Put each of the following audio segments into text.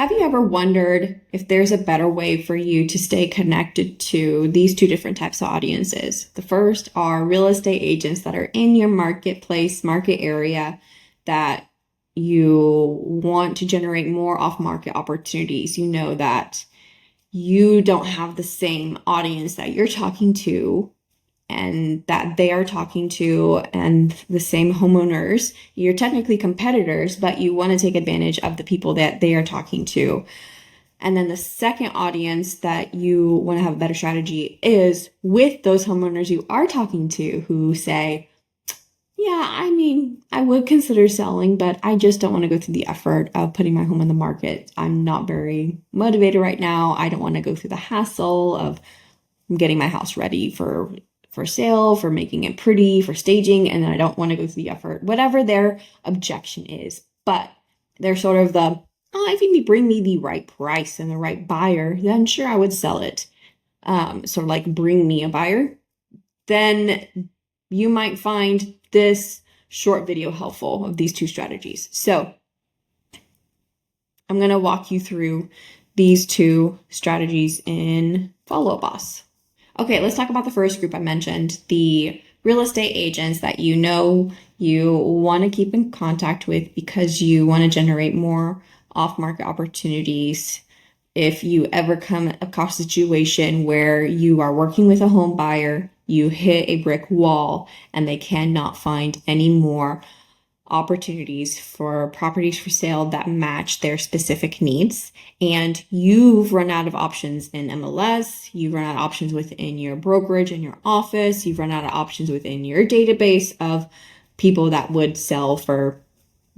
Have you ever wondered if there's a better way for you to stay connected to these two different types of audiences? The first are real estate agents that are in your marketplace, market area that you want to generate more off-market opportunities. You know that you don't have the same audience that you're talking to and that they are talking to and the same homeowners. You're technically competitors, but you want to take advantage of the people that they are talking to. And then the second audience that you want to have a better strategy is with those homeowners you are talking to who say, yeah, I would consider selling, but I just don't want to go through the effort of putting my home on the market. I'm not very motivated right now. I don't want to go through the hassle of getting my house ready for sale, for making it pretty, for staging, and I don't want to go through the effort, whatever their objection is. But they're sort of if you bring me the right price and the right buyer, then sure, I would sell it. Sort of like bring me a buyer. Then you might find this short video helpful of these two strategies. So I'm going to walk you through these two strategies in Follow Boss. Okay, let's talk about the first group I mentioned, the real estate agents that you know you want to keep in contact with because you want to generate more off-market opportunities. If you ever come across a situation where you are working with a home buyer, you hit a brick wall and they cannot find any more opportunities for properties for sale that match their specific needs, and you've run out of options in MLS, you've run out of options within your brokerage and your office, you've run out of options within your database of people that would sell for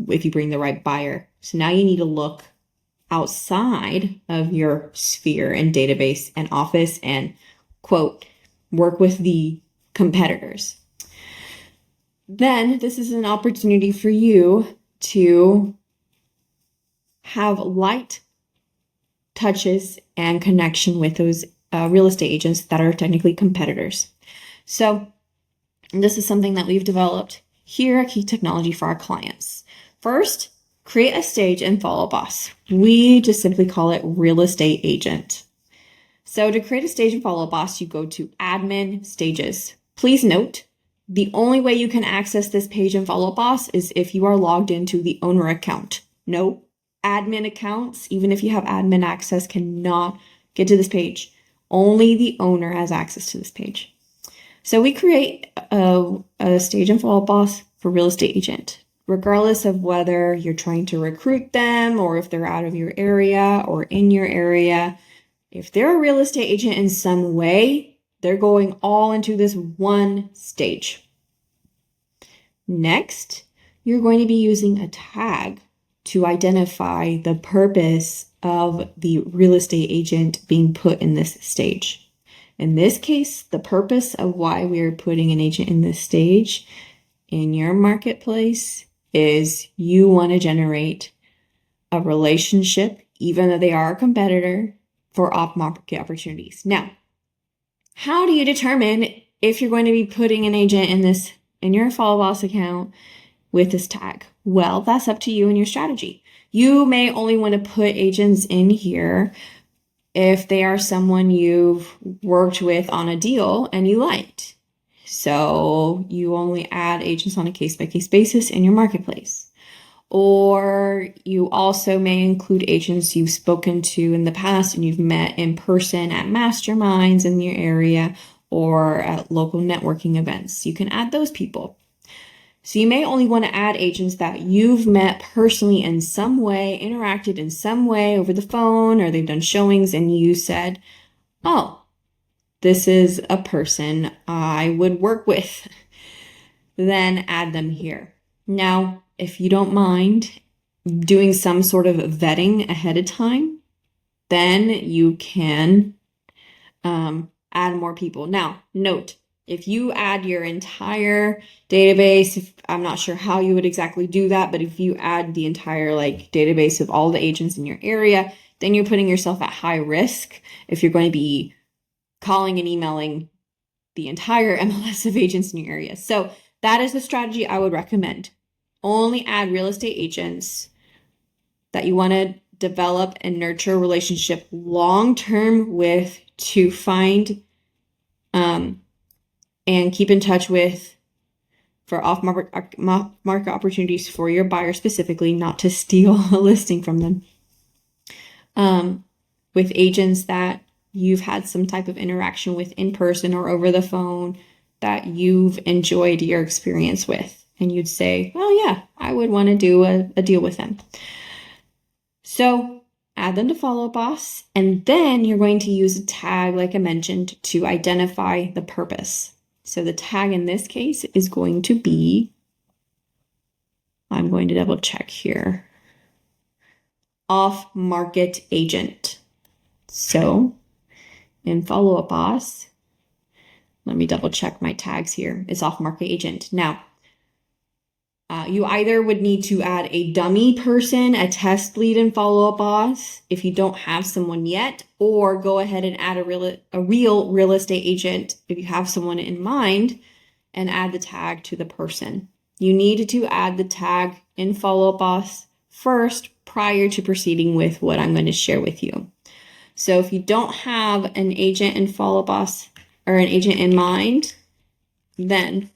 if you bring the right buyer. So now you need to look outside of your sphere and database and office and, quote, work with the competitors. Then this is an opportunity for you to have light touches and connection with those real estate agents that are technically competitors. So this is something that we've developed here at Kee Technology for our clients. First, create a stage in Follow Boss. We just simply call it real estate agent. So to create a stage in Follow Boss, you go to admin stages. Please note, the only way you can access this page in Follow Boss is if you are logged into the owner account. No admin accounts, even if you have admin access, cannot get to this page. Only the owner has access to this page. So we create a stage in Follow Boss for real estate agent, regardless of whether you're trying to recruit them or if they're out of your area or in your area. If they're a real estate agent in some way, they're going all into this one stage. Next, you're going to be using a tag to identify the purpose of the real estate agent being put in this stage. In this case, the purpose of why we are putting an agent in this stage in your marketplace is you want to generate a relationship, even though they are a competitor, for off-market opportunities. Now, how do you determine if you're going to be putting an agent in your Follow Boss account with this tag? Well, that's up to you and your strategy. You may only want to put agents in here if they are someone you've worked with on a deal and you liked. So you only add agents on a case-by-case basis in your marketplace. Or you also may include agents you've spoken to in the past and you've met in person at masterminds in your area or at local networking events. You can add those people. So you may only want to add agents that you've met personally in some way, interacted in some way over the phone, or they've done showings and you said, oh, this is a person I would work with. Then add them here. Now, if you don't mind doing some sort of vetting ahead of time, then you can add more people. Now, note, if you add your entire database, I'm not sure how you would exactly do that, but if you add the entire database of all the agents in your area, then you're putting yourself at high risk if you're going to be calling and emailing the entire MLS of agents in your area. So that is the strategy I would recommend. Only add real estate agents that you want to develop and nurture a relationship long-term with, to find and keep in touch with for off-market opportunities for your buyer specifically, not to steal a listing from them. With agents that you've had some type of interaction with in person or over the phone that you've enjoyed your experience with. And you'd say, well, yeah, I would want to do a deal with them. So add them to Follow Up Boss, and then you're going to use a tag, like I mentioned, to identify the purpose. So the tag in this case is going to be, I'm going to double check here, off-market agent. So in Follow Up Boss, let me double check my tags here. It's off-market agent. Now, you either would need to add a dummy person, a test lead in Follow Up Boss if you don't have someone yet, or go ahead and add a real real estate agent if you have someone in mind and add the tag to the person. You need to add the tag in Follow Up Boss first prior to proceeding with what I'm going to share with you. So if you don't have an agent in Follow Up Boss or an agent in mind, then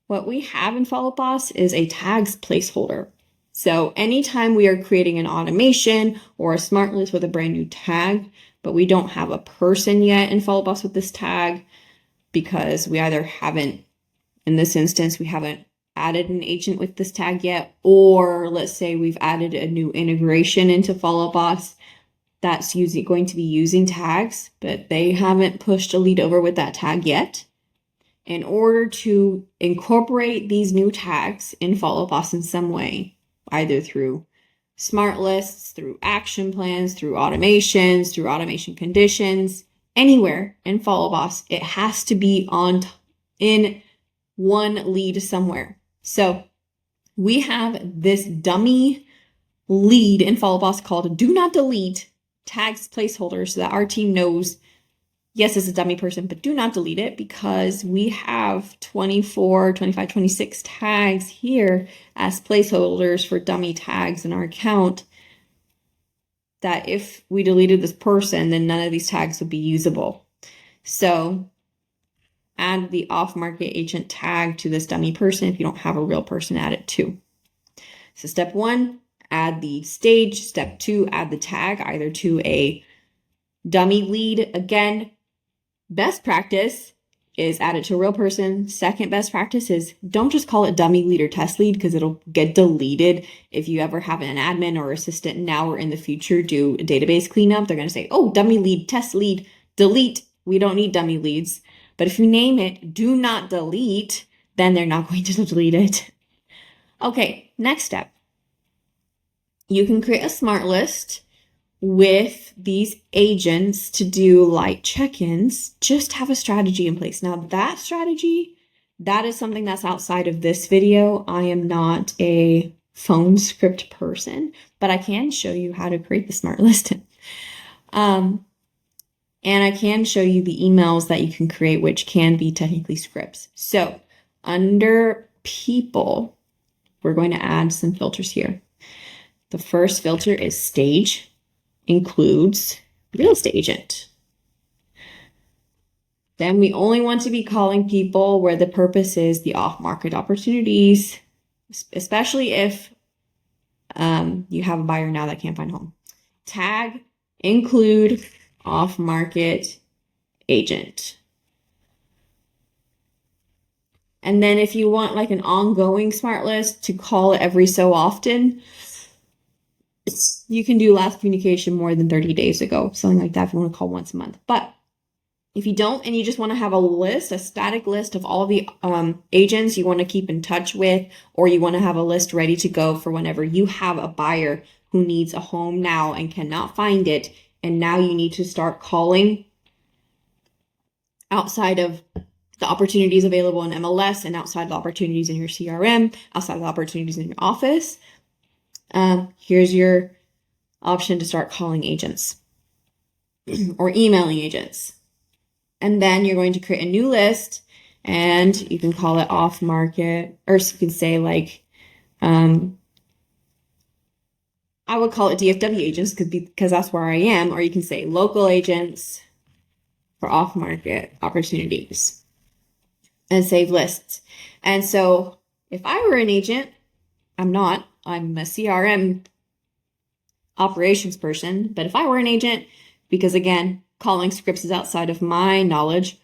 what we have in Follow Up Boss is a tags placeholder. So anytime we are creating an automation or a smart list with a brand new tag, but we don't have a person yet in Follow Up Boss with this tag because we either haven't, in this instance, we haven't added an agent with this tag yet, or let's say we've added a new integration into Follow Up Boss that's going to be using tags, but they haven't pushed a lead over with that tag yet. In order to incorporate these new tags in Follow Up Boss in some way, either through smart lists, through action plans, through automations, through automation conditions, anywhere in Follow Up Boss, it has to be in one lead somewhere. So we have this dummy lead in Follow Up Boss called Do Not Delete tags placeholder so that our team knows, yes, it's a dummy person, but do not delete it because we have 24, 25, 26 tags here as placeholders for dummy tags in our account that if we deleted this person, then none of these tags would be usable. So add the off-market agent tag to this dummy person. If you don't have a real person, add it too. So step 1, add the stage. Step 2, add the tag either to a dummy lead. Again, best practice is add it to a real person. Second best practice is don't just call it dummy lead or test lead because it'll get deleted. If you ever have an admin or assistant now or in the future do a database cleanup, they're going to say, oh, dummy lead, test lead, delete. We don't need dummy leads. But if you name it, do not delete, then they're not going to delete it. Okay, next step. You can create a smart list with these agents to do light check-ins. Just have a strategy in place. Now that strategy, that is something that's outside of this video. I am not a phone script person, but I can show you how to create the smart list. And I can show you the emails that you can create, which can be technically scripts. So under people, we're going to add some filters here. The first filter is stage, includes real estate agent. Then we only want to be calling people where the purpose is the off-market opportunities, especially if you have a buyer now that can't find a home. Tag, include off-market agent. And then if you want like an ongoing smart list to call it every so often, you can do last communication more than 30 days ago, something like that if you want to call once a month. But if you don't and you just want to have a list, a static list of all the agents you want to keep in touch with, or you want to have a list ready to go for whenever you have a buyer who needs a home now and cannot find it, and now you need to start calling outside of the opportunities available in MLS and outside the opportunities in your CRM, outside the opportunities in your office, here's your option to start calling agents or emailing agents. And then you're going to create a new list and you can call it off market, or you can say like I would call it DFW agents because that's where I am, or you can say local agents for off-market opportunities and save lists. And so if I were an agent, I'm not, I'm a CRM operations person, but if I were an agent, because again, calling scripts is outside of my knowledge,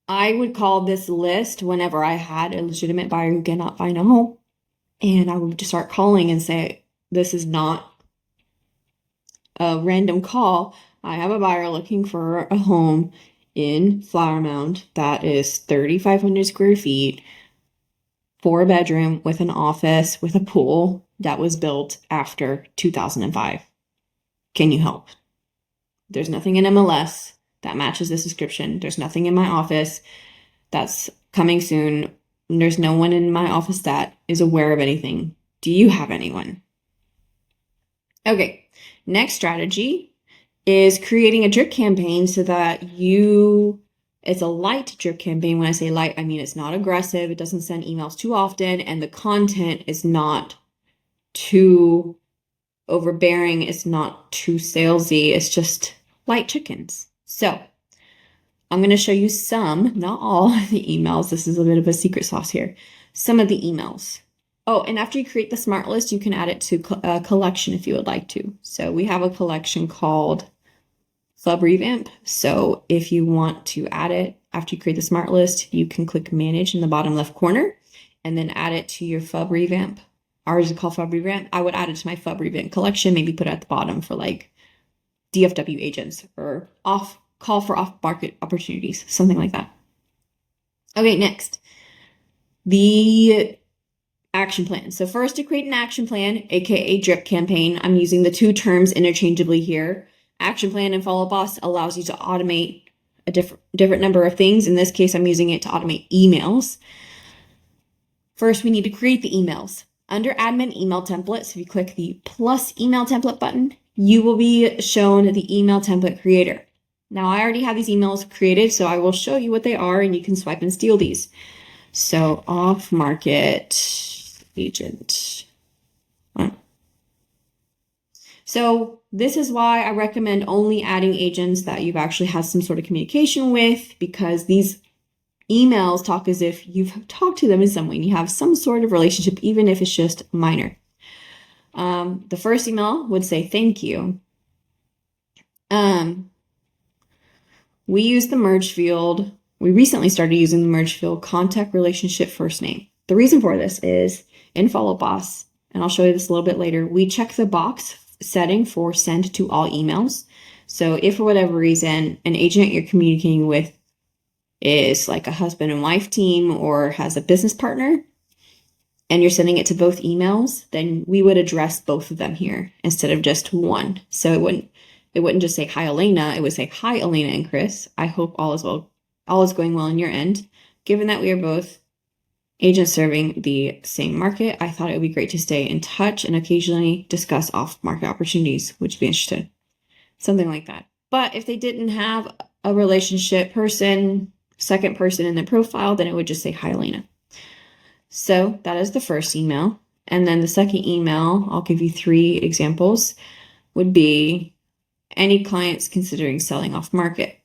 I would call this list whenever I had a legitimate buyer who cannot find a home. And I would just start calling and say, this is not a random call. I have a buyer looking for a home in Flower Mound that is 3,500 square feet, 4-bedroom with an office with a pool that was built after 2005. Can you help? There's nothing in MLS that matches this description. There's nothing in my office that's coming soon. There's no one in my office that is aware of anything. Do you have anyone? Okay, next strategy is creating a drip campaign so that it's a light drip campaign. When I say light, I mean it's not aggressive. It doesn't send emails too often, and the content is not too overbearing. It's not too salesy. It's just light chickens. So I'm going to show you some, not all, the emails. This is a bit of a secret sauce here. Some of the emails. Oh, and after you create the smart list, you can add it to a collection if you would like to. So we have a collection called Club Revamp. So if you want to add it after you create the smart list, you can click Manage in the bottom left corner and then add it to your Club Revamp. Ours is called Club Revamp. I would add it to my Club Revamp collection, maybe put it at the bottom for like DFW agents or call for off-market opportunities, something like that. Okay, next, the action plan. So first, to create an action plan, aka drip campaign, I'm using the two terms interchangeably here. Action plan and follow boss allows you to automate a different number of things. In this case, I'm using it to automate emails. First, we need to create the emails. Under admin email templates, if you click the plus email template button, you will be shown the email template creator. Now, I already have these emails created, so I will show you what they are, and you can swipe and steal these. So, off-market agent. So, this is why I recommend only adding agents that you've actually had some sort of communication with, because these emails talk as if you've talked to them in some way and you have some sort of relationship, even if it's just minor. The first email would say, thank you. We use the merge field. We recently started using the merge field contact relationship first name. The reason for this is in Follow Boss, and I'll show you this a little bit later, we check the box setting for send to all emails. So if for whatever reason an agent you're communicating with is like a husband and wife team or has a business partner and you're sending it to both emails, then we would address both of them here instead of just one. So it wouldn't just say, hi, Elena. It would say, hi, Elena and Chris. I hope all is going well on your end. Given that we are both agents serving the same market, I thought it would be great to stay in touch and occasionally discuss off-market opportunities. Would you be interested? Something like that. But if they didn't have a relationship second person in their profile, then it would just say, hi, Elena. So that is the first email. And then the second email, I'll give you 3 examples, would be any clients considering selling off market.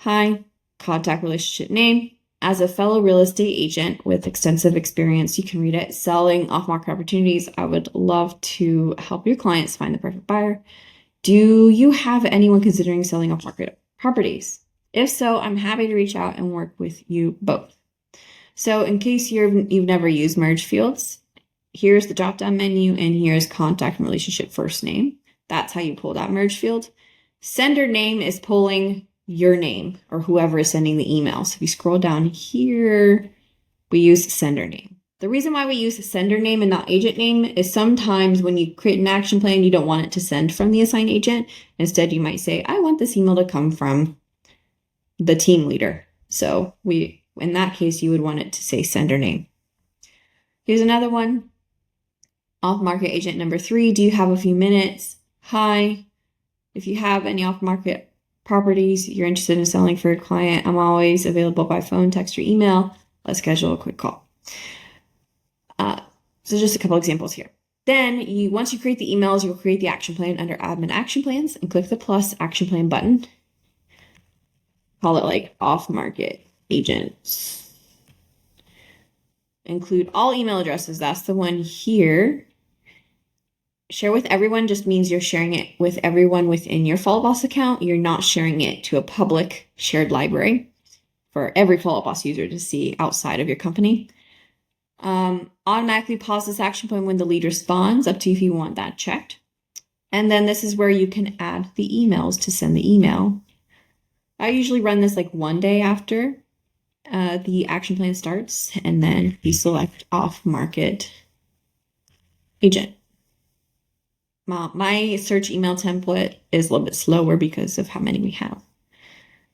Hi, contact relationship name. As a fellow real estate agent with extensive experience, you can read it, selling off market opportunities. I would love to help your clients find the perfect buyer. Do you have anyone considering selling off market properties? If so, I'm happy to reach out and work with you both. So in case you've never used merge fields, here's the drop-down menu and here's contact and relationship first name. That's how you pull that merge field. Sender name is pulling your name or whoever is sending the email. So if you scroll down here, we use sender name. The reason why we use sender name and not agent name is sometimes when you create an action plan, you don't want it to send from the assigned agent. Instead, you might say, I want this email to come from the team leader. So in that case, you would want it to say sender name. Here's another one. Off-market agent number 3. Do you have a few minutes? Hi. If you have any off-market properties you're interested in selling for a client, I'm always available by phone, text, or email. Let's schedule a quick call. So just a couple examples here. Then once you create the emails, you'll create the action plan under admin action plans and click the plus action plan button. Call it like off-market agents. Include all email addresses. That's the one here. Share with everyone just means you're sharing it with everyone within your Follow Boss account. You're not sharing it to a public shared library for every Follow Boss user to see outside of your company. Automatically pause this action point when the lead responds, up to you if you want that checked. And then this is where you can add the emails to send the email. I usually run this like one day after the action plan starts, and then you select off-market agent. My search email template is a little bit slower because of how many we have.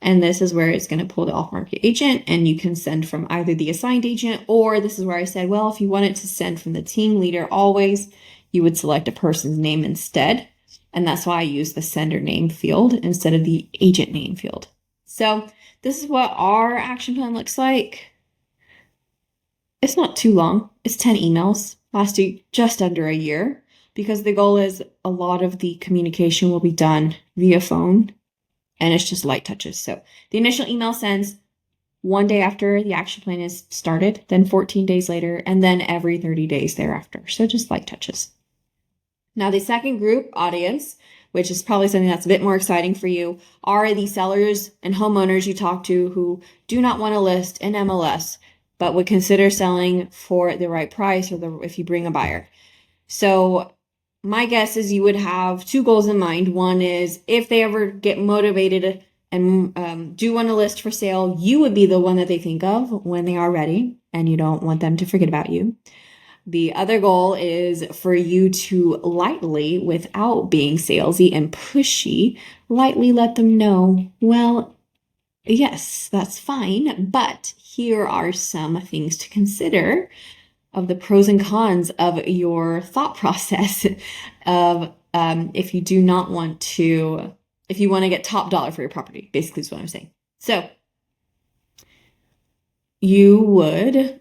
And this is where it's going to pull the off-market agent, and you can send from either the assigned agent, or this is where I said, well, if you wanted to send from the team leader always, you would select a person's name instead. And that's why I use the sender name field instead of the agent name field. So this is what our action plan looks like. It's not too long. It's 10 emails, lasting just under a year, because the goal is a lot of the communication will be done via phone, and it's just light touches. So the initial email sends one day after the action plan is started, then 14 days later, and then every 30 days thereafter. So just light touches. Now the second group audience, which is probably something that's a bit more exciting for you, are the sellers and homeowners you talk to who do not want to list in MLS, but would consider selling for the right price or if you bring a buyer. So my guess is you would have two goals in mind. One is if they ever get motivated and do want to list for sale, you would be the one that they think of when they are ready, and you don't want them to forget about you. The other goal is for you to lightly, without being salesy and pushy, lightly let them know, well, yes, that's fine, but here are some things to consider of the pros and cons of your thought process of if you do not want to, if you want to get top dollar for your property, basically is what I'm saying. So you would,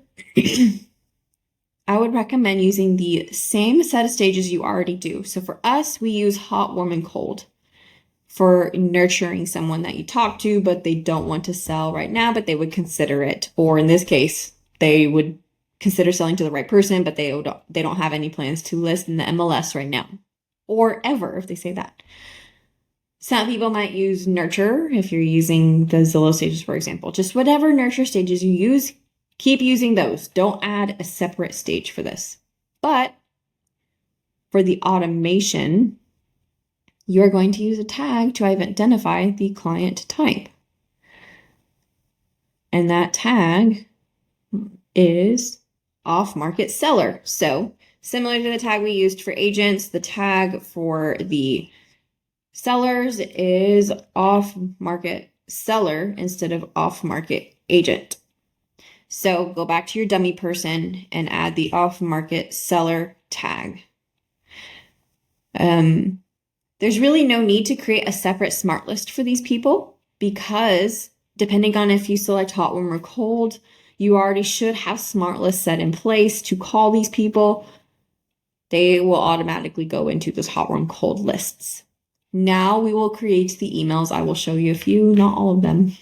I would recommend using the same set of stages you already do. So for us, we use hot, warm, and cold for nurturing someone that you talk to, but they don't want to sell right now, but they would consider it. Or in this case, they would consider selling to the right person, but they don't have any plans to list in the MLS right now, or ever, if they say that. Some people might use nurture if you're using the Zillow stages, for example. Just whatever nurture stages you use, keep using those. Don't add a separate stage for this. But for the automation, you're going to use a tag to identify the client type. And that tag is off-market seller. So similar to the tag we used for agents, the tag for the sellers is off-market seller instead of off-market agent. So go back to your dummy person and add the off-market seller tag. There's really no need to create a separate smart list for these people, because depending on if you select hot, warm, or cold, you already should have smart lists set in place to call these people. They will automatically go into those hot, warm, cold lists. Now we will create the emails. I will show you a few, not all of them.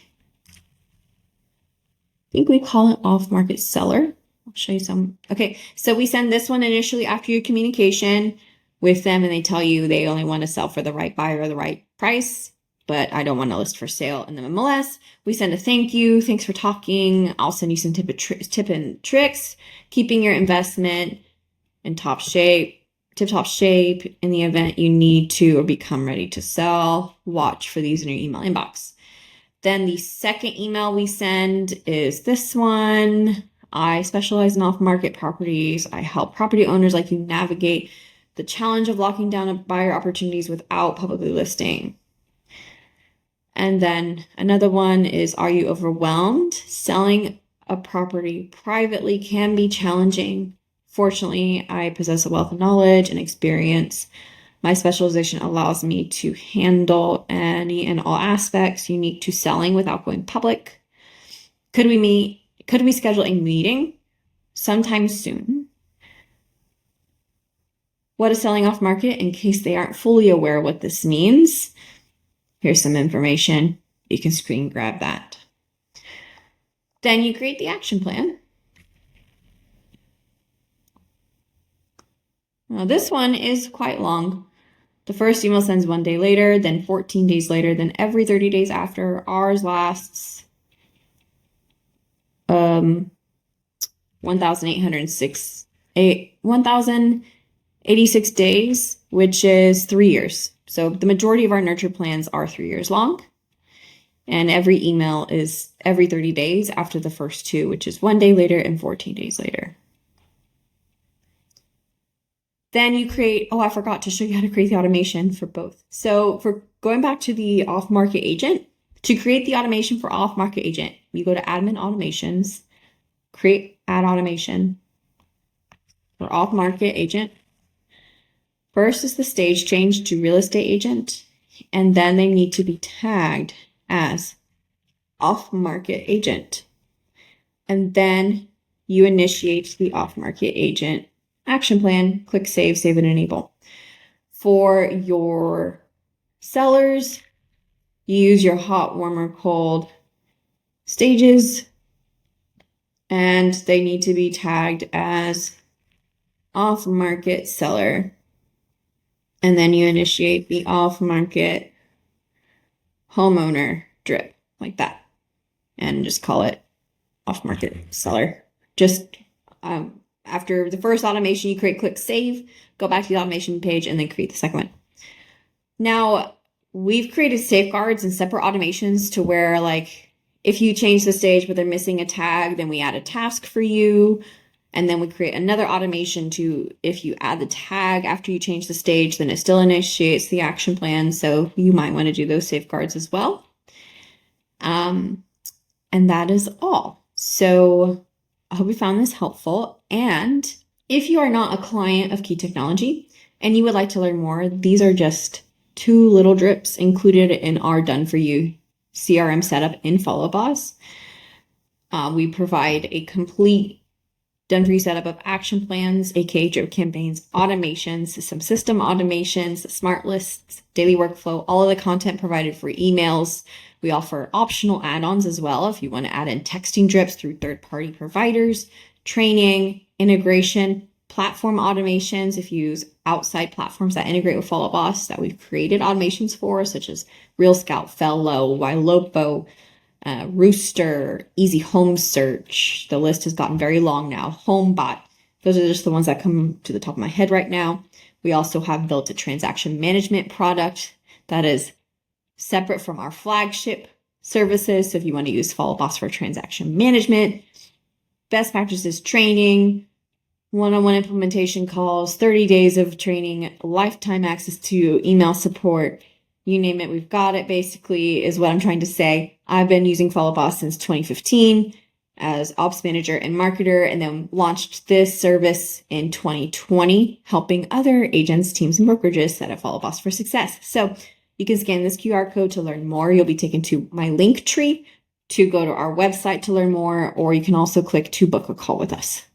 I think we call it off-market seller. I'll show you some. Okay, so we send this one initially after your communication with them, and they tell you they only want to sell for the right buyer or the right price, but I don't want to list for sale in the MLS. We send a thank you. Thanks for talking. I'll send you some tip and tricks, keeping your investment in tip-top shape in the event you need to or become ready to sell. Watch for these in your email inbox. Then the second email we send is this one. I specialize in off-market properties. I help property owners like you navigate the challenge of locking down buyer opportunities without publicly listing. And then another one is, are you overwhelmed? Selling a property privately can be challenging. Fortunately, I possess a wealth of knowledge and experience. My specialization allows me to handle any and all aspects unique to selling without going public. Could we schedule a meeting sometime soon? what is selling off market in case they aren't fully aware what this means. Here's some information. You can screen grab that. Then you create the action plan. Now this one is quite long. The first email sends 1 day later, then 14 days later, then every 30 days after. Ours lasts 1,086 days, which is 3 years. So the majority of our nurture plans are 3 years long. And every email is every 30 days after the first 2, which is 1 day later and 14 days later. Then you create, I forgot to show you how to create the automation for both. So for going back to the off-market agent, to create the automation for off-market agent, you go to admin automations, create add automation for off-market agent. First is the stage change to real estate agent, and then they need to be tagged as off-market agent. And then you initiate the off-market agent action plan, click save, save and enable. For your sellers, you use your hot, warm, or cold stages, and they need to be tagged as off-market seller. And then you initiate the off-market homeowner drip like that, and just call it off-market seller. Just after the first automation, you click save, go back to the automation page, and then create the second one. Now, we've created safeguards and separate automations to where, like, if you change the stage but they're missing a tag, then we add a task for you. And then we create another automation to, if you add the tag after you change the stage, then it still initiates the action plan. So you might want to do those safeguards as well. And that is all. So I hope you found this helpful. And if you are not a client of Kee Technology and you would like to learn more, these are just 2 little drips included in our done for you CRM setup in Follow Boss. We provide a complete done for you setup of action plans, aka drip campaigns, automations, some system automations, smart lists, daily workflow, all of the content provided for emails. We offer optional add-ons as well if you want to add in texting drips through third-party providers, training, integration, platform automations if you use outside platforms that integrate with Follow Boss that we've created automations for, such as Real Scout, Fellow, Ylopo, Rooster, Easy Home Search. The list has gotten very long now. HomeBot. Those are just the ones that come to the top of my head right now. We also have built a transaction management product that is separate from our flagship services. So if you want to use Follow Boss for transaction management, best practices training, one-on-one implementation calls, 30 days of training, lifetime access to email support, you name it, we've got it, basically, is what I'm trying to say. I've been using Follow Boss since 2015 as ops manager and marketer, and then launched this service in 2020, helping other agents, teams, and brokerages set up Follow Boss for success. So you can scan this QR code to learn more. You'll be taken to my link tree to go to our website to learn more, or you can also click to book a call with us.